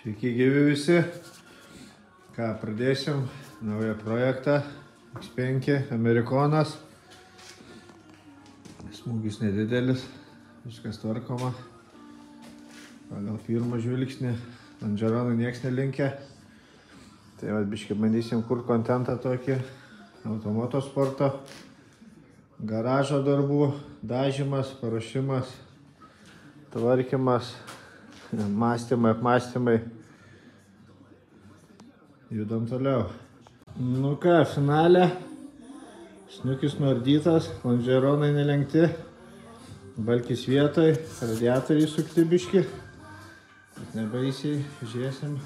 Sveiki gyvi visi. Ką, pradėsim naują projektą. X5 Amerikonas. Smūgis nedidelis, viskas tvarkoma. Pagal pirmą žvilgsnį, lonžeronų nieks nelinkia. Tai vat biškai bandysim kurt kontentą tokį. Automoto sporto, garažo darbų, dažymas, paruošimas, tvarkymas, mąstymai, apmąstymai. Judam toliau. Nu ką, finale. Snukis nuardytas, lonžeronai nelenkti, balkis vietoj, radiatoriai sukti biški. Bet nebaisiai, žiūrėsim,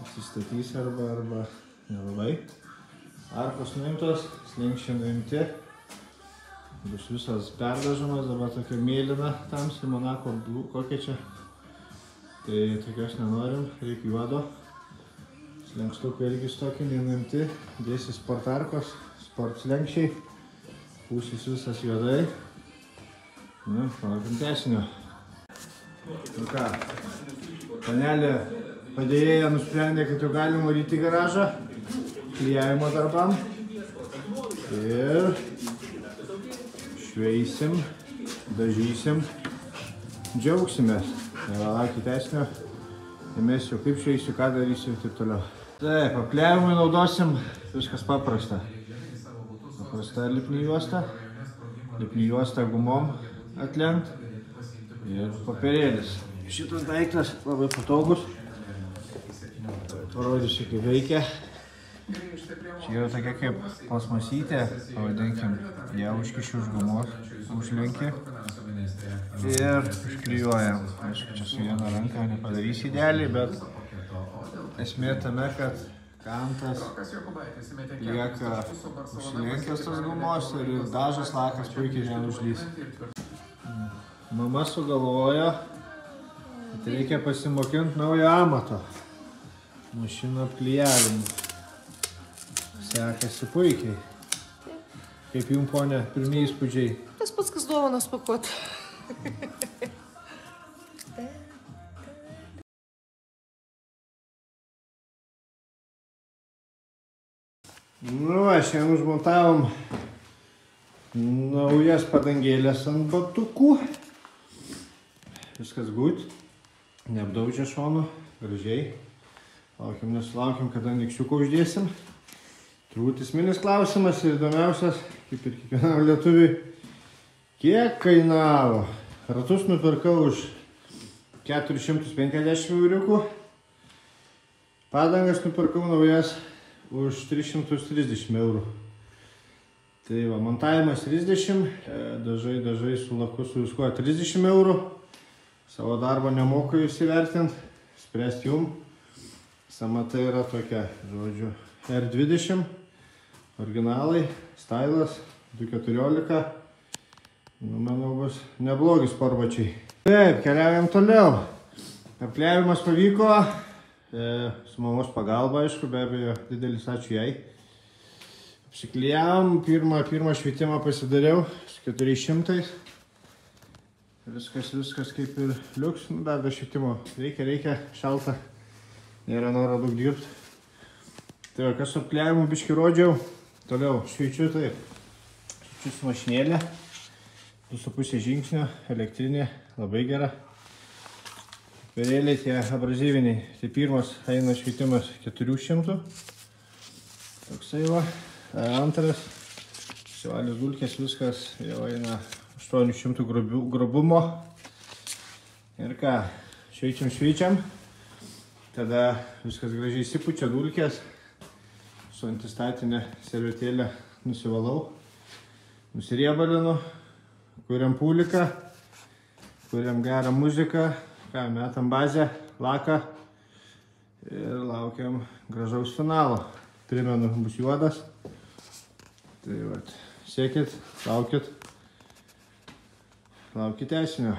atsistatys arba nelabai. Arkos nuimtos, slenksčiai nuimti. Bus visas perdažomas, dabar tokia mėlyna tamsi, Monaco Blue, kokia čia. Tai tokios nenorim, reikia juodo. Slenkstukai irgi stokį nenuimti, dėsis sport arkos, sport slenkščiai. Pūsis visas juodai. Nu, palaukim tęsinio. Nu ką, panelė padėjėja nusprendė, kad jau galim varyti į garažą. Klijavimo darbam. Ir šveisim, dažysim, džiaugsimės. Laukit tęsinio, įmesiu kaip šveisiu, ką darysiu ir taip toliau. Taip, apklijavimui naudosim viskas paprasta. Paprasta lipni juosta. Lipni juosta gumom atlenkt. Ir papirėlis. Šitas daiktas labai patogus. Parodysiu, kaip veikia. Čia yra tokia kaip plasmasytė, pavadinkim, ją užkišiu už gumos, užlenki ir užklijuojam. Aišku, čia su viena ranka nepadarysi idealiai, bet esmė tame, kad kantas lieka užlenkęs tos gumos ir dažas lakas puikiai žen užlys. Mama sugalvojo, kad reikia pasimokinti naujo amato. Mašinų apklijavimų. Sekasi puikiai. Kaip jums, ponė, pirmieji įspūdžiai? Tas pats, kas dovanas pakuot. Nu va, šiandien užmontavom naujas padangėlės ant batukų. Viskas gut. Neapdaužė šonų. Gražiai. Laukiam, nesulaukiam, kada nikščiuką uždėsim. Turbūt esminis klausimas ir įdomiausias, kaip ir kiekvienam lietuviui, kiek kainavo. Ratus nupirkau už 450 euriukų, padangas nupirkau naujas už 330 eurų. Tai va, montavimas 30, dažai su laku su viskuo 30 eurų. Savo darbą nemoku įsivertinti, spręsti jum. Samata yra tokia, žodžiu, R20. Originalai, stylas, 214. Nu, manau, bus neblogi sportbačiai. Taip, keliaujam toliau. Apklijavimas pavyko. Su mamos pagalba, aišku, be abejo, didelis ačiū jai. Apsiklijavom, pirmą švietimą pasidariau su 400. Viskas kaip ir liuks. Nu, dar švietimo reikia, šalta. Nėra noro daug dirbti. Tai va, kas su apklijavimu biškį rodžiau. Toliau, šveičiu taip. Šveičiu su mašinėlė. 2,5 žingsnio, elektrinė, labai gera. Papirėliai tie abrazyviniai. Tai pirmas eina švietimas 400. Toksai va. Antras. Sivalės dulkės, viskas jau eina 800 grubumo. Ir ką, šveičiam. Tada viskas gražiai įsipučia dulkės. Su antistatinė servetėlė nusivalau, nusiriebalinu, kuriam pūliką, kuriam gerą muziką, metam bazę, laką ir laukiam gražaus finalo. Primenu, bus juodas. Tai vat, siekit, laukit tęsinio.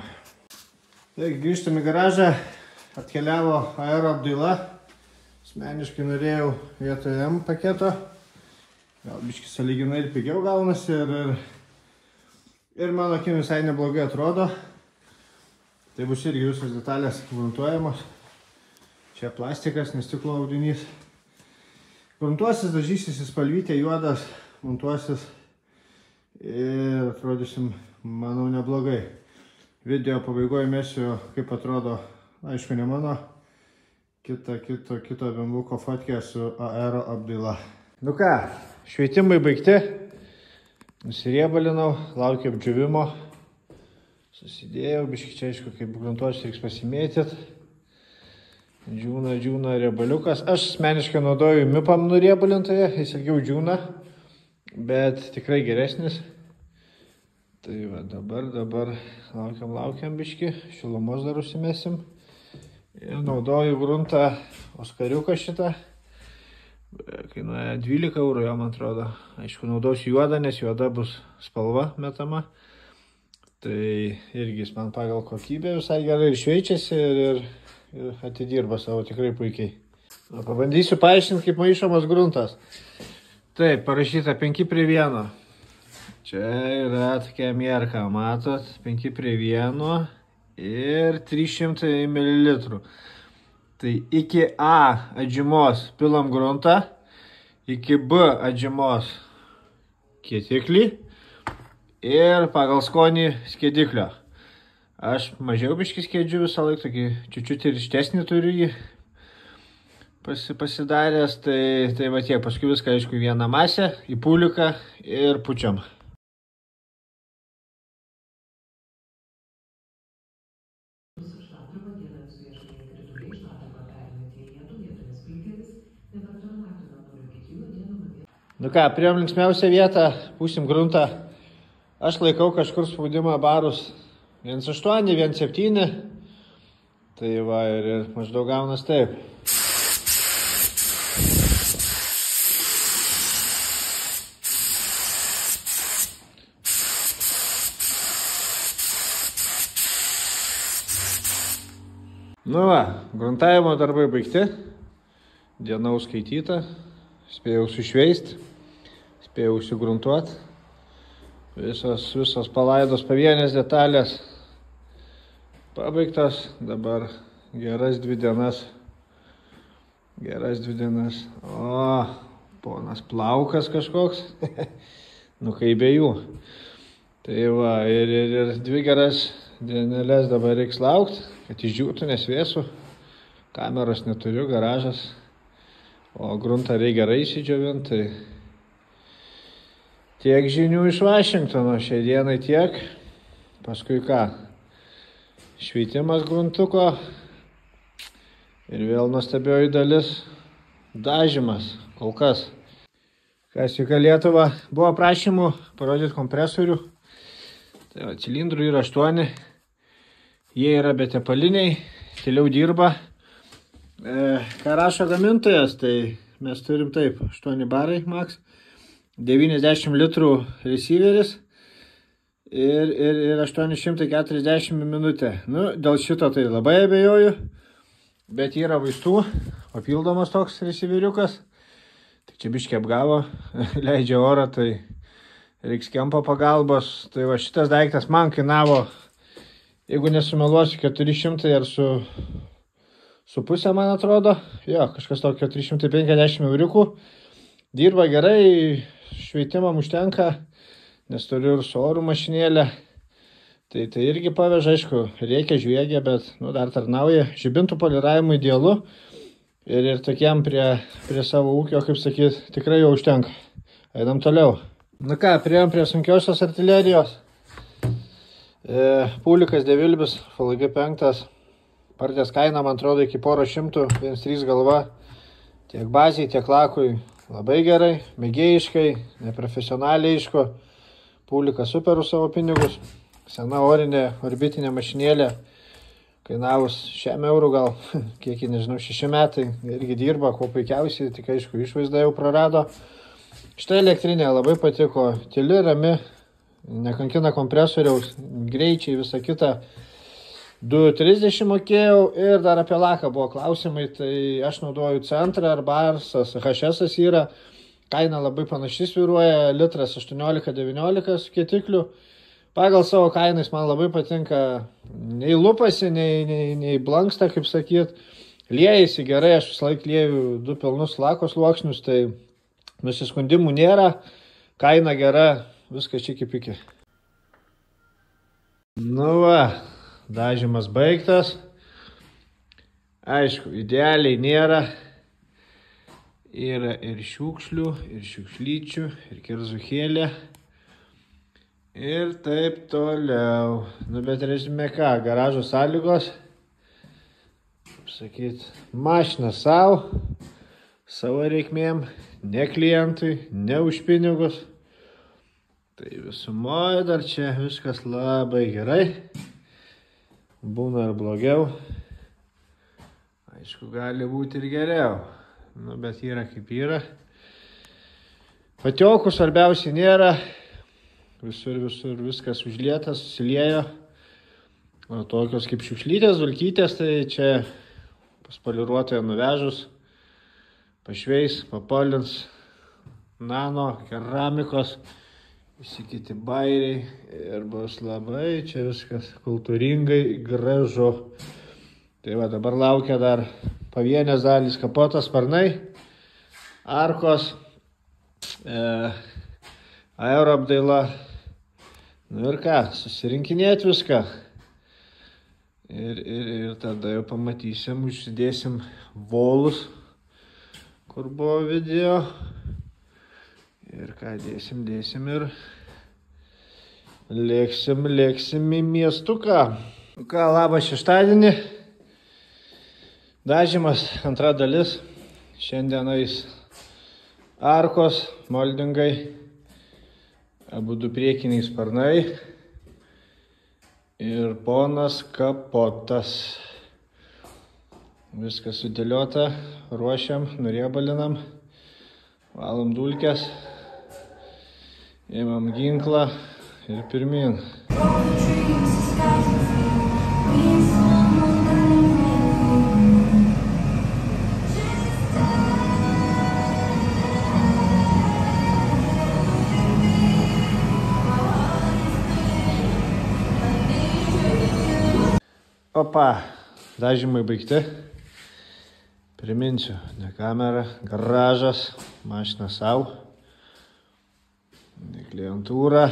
Taigi, grįžtam į garažą, atkeliavo aero apdaila. Asmeniškai norėjau vietoj M paketo. Gal biškai sąlyginai ir pigiau gaunasi ir mano akim visai neblogai atrodo. Tai bus irgi visos detalės montuojamos. Čia plastikas, nestiklo audinys. Gruntuosis, dažysis į spalvytę, juodas, montuosis ir atrodysim, manau, neblogai. Video pabaigoje mesiu, kaip atrodo, aišku, ne mano, kito bambuko fotkė su aero apdaila. Nu ką, šveitimai baigti, nusiriebalinau, laukiu apdžiūvimo, susidėjau, biški čia, aišku, kaip gruntuosis reiks pasimėtyt. Džiūna riebaliukas. Aš asmeniškai naudoju MIPAM nuriebalintoje, jis ilgiau džiūna, bet tikrai geresnis. Tai va, dabar laukiam biški, šilumos dar užsimesim. Ir naudoju gruntą Oskariuką šitą. Kainuoja 12 eurų, jo, man atrodo. Aišku, naudosiu juodą, nes juoda bus spalva metama. Tai irgi jis man pagal kokybę visai gerai ir šveičiasi ir atidirba savo tikrai puikiai. Pabandysiu paaiškinti, kaip maišomas gruntas. Taip, parašyta 5:1. Čia yra tokia mierka, matot, 5:1 ir 300 ml. Tai iki A atžymos pilam gruntą, iki B atžymos kietiklį ir pagal skonį skiediklio. Aš mažiau biškį skiedžiu visą laiką, tokį čiučiutį ryštesnį turiu jį pasidaręs, tai va tiek, paskui viską, aišku, vieną masę, į pūliuką ir pučiam. Nu ką, priėjom linksmiausią vietą, pūsim gruntą. Aš laikau kažkur spaudimą barus 1,8, 1,7. Tai va ir maždaug gaunas taip. Nu va, gruntavimo darbai baigti. Diena užskaityta. Spėjau sušveist. Spėjau užsigruntuot. Visos palaidos pavienės detalės pabaigtas, dabar geras 2 dienas. O, ponas plaukas kažkoks, nu kaip be jų. Tai va, ir 2 geras dienelės dabar reiks laukti, kad išdžiūtų, nes vėsų. Kameros neturiu, garažas, o gruntą reikia gerai įsidžiovinti. Tai tiek žinių iš Vašingtono, šiai dienai tiek, paskui ką? Šveitimas gruntuko ir vėl nuostabioji dalis dažymas, kol kas. Kas juk Lietuva, buvo prašymų parodyti kompresorių. Tai va, cilindrų yra 8, jie yra betepaliniai, tyliau dirba. Ką rašo gamintojas, tai mes turim taip, 8 barai max, 90 litrų receiveris. Ir 840 minutę. Nu, dėl šito tai labai abejoju, bet yra vaistų, papildomas toks receiveriukas. Tai čia biškį apgavo, leidžia orą, tai reiks kempo pagalbos. Tai va šitas daiktas man kainavo, jeigu nesumeluosiu, 400 ar su pusę, man atrodo. Jo, kažkas tokio 350 euriukų. Dirba gerai, šveitimam užtenka. Nes turiu ir su orų mašinėlę. Tai irgi paveža, aišku, reikia žviegia, bet dar tarnauja. Žibintų poliravimui idealu. Ir tokiam prie savo ūkio, kaip sakyt, tikrai jau užtenka. Einam toliau. Nu ką, priėjom prie sunkiosios artilerijos. Pūlikas Devilbis, FLG 5. Partijos kaina, man atrodo, iki poro šimtų, 1,3 galva. Tiek baziai, tiek lakui. Labai gerai, mėgėjiškai, neprofesionaliai aišku. Pūlikas super už savo pinigus. Sena orinė orbitinė mašinėlė. Kainavus 6 eurų gal, kiek, nežinau, 6 metai. Irgi dirba, kuo puikiausiai, tik aišku, išvaizdą jau prarado. Štai elektrinė labai patiko. Tyli, rami, nekankina kompresoriaus, greičiai, visa kita. 2,30 mokėjau ir dar apie laką buvo klausimai. Tai aš naudoju Centrą arba Arsas, HS yra. Kaina labai panašiai svyruoja, litras 18-19 su kietikliu. Pagal savo kainą jis man labai patinka, nei lupasi, nei blanksta, kaip sakyt. liejasi gerai, aš visą laiką lieju 2 pilnus lako sluoksnius, tai nusiskundimų nėra, kaina gera, viskas čiki-piki. Nu va, dažymas baigtas. Aišku, idealiai nėra. Yra ir šiukšlių, ir šiukšlyčių, ir kirzuchėlė. Ir taip toliau. Nu, bet režime ką, garažo sąlygos. Kaip sakyt, mašina savo reikmėm, ne klientui, ne už pinigus. Tai visumoje dar čia viskas labai gerai. Būna ir blogiau. Aišku, gali būti ir geriau. Nu, bet yra kaip yra. Patiokų svarbiausiai nėra. Visur viskas užlietas, susiliejo. O tokios kaip šiukšlytės, dulkytės, tai čia pas poliruotoją nuvežus. Pašveis, papolins, nano, keramikos. Visi kiti bairiai ir bus labai čia viskas kultūringai gražu. Tai va, dabar laukia dar pavienės dalys, kapotas, sparnai, arkos, aero apdaila. Nu ir ką, susirinkinėti viską. Ir tada jau pamatysim, užsidėsim volus, kur buvo video. Ir ką dėsim ir lėksim į miestuką. Ką, labas šeštadienį. Dažymas antra dalis. Šiandienais arkos, moldingai, abu du priekiniai sparnai ir ponas kapotas. Viskas sudėliota, ruošiam, nuriebalinam, valom dulkes. Ėmam ginklą ir pirmin. Opa, dažymai baigti. Priminsiu, ne kamera, garažas, mašina savo. Ne klientūra,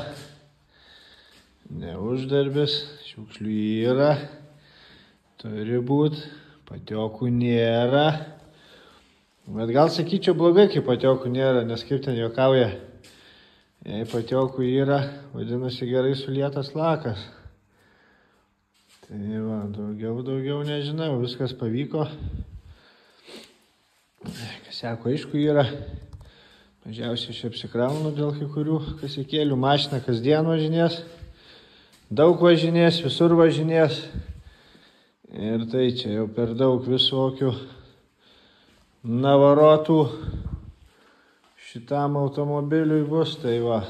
ne uždarbis, šiukšlių yra, turi būt, patiokų nėra. Bet gal sakyčiau blogai, kai patiokų nėra, nes kaip ten juokauja, jei patiokų yra, vadinasi gerai sulietas lakas. Tai va, daugiau nežinau, viskas pavyko. Kas sako, aišku yra. Mažiausiai aš apsikraunu dėl kai kurių kasikėlių. Mašina kasdien važinės. Daug važinės, visur važinės. Ir tai čia jau per daug visokių navarotų šitam automobiliui bus. Tai va,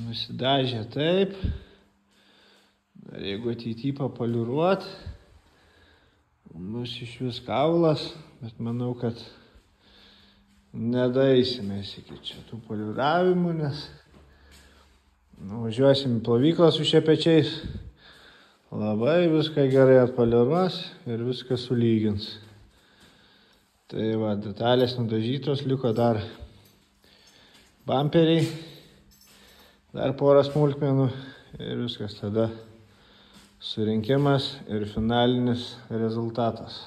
nusidažė taip. Dar jeigu ateityje papoliruot, bus iš vis kaulas. Bet manau, kad nedaeisime iki čia tų poliravimų, nes važiuosim į plovyklą su šepečiais. Labai viską gerai atpoliruos ir viską sulygins. Tai va, detalės nudažytos, liko dar bamperiai, dar porą smulkmenų ir viskas tada surinkimas ir finalinis rezultatas.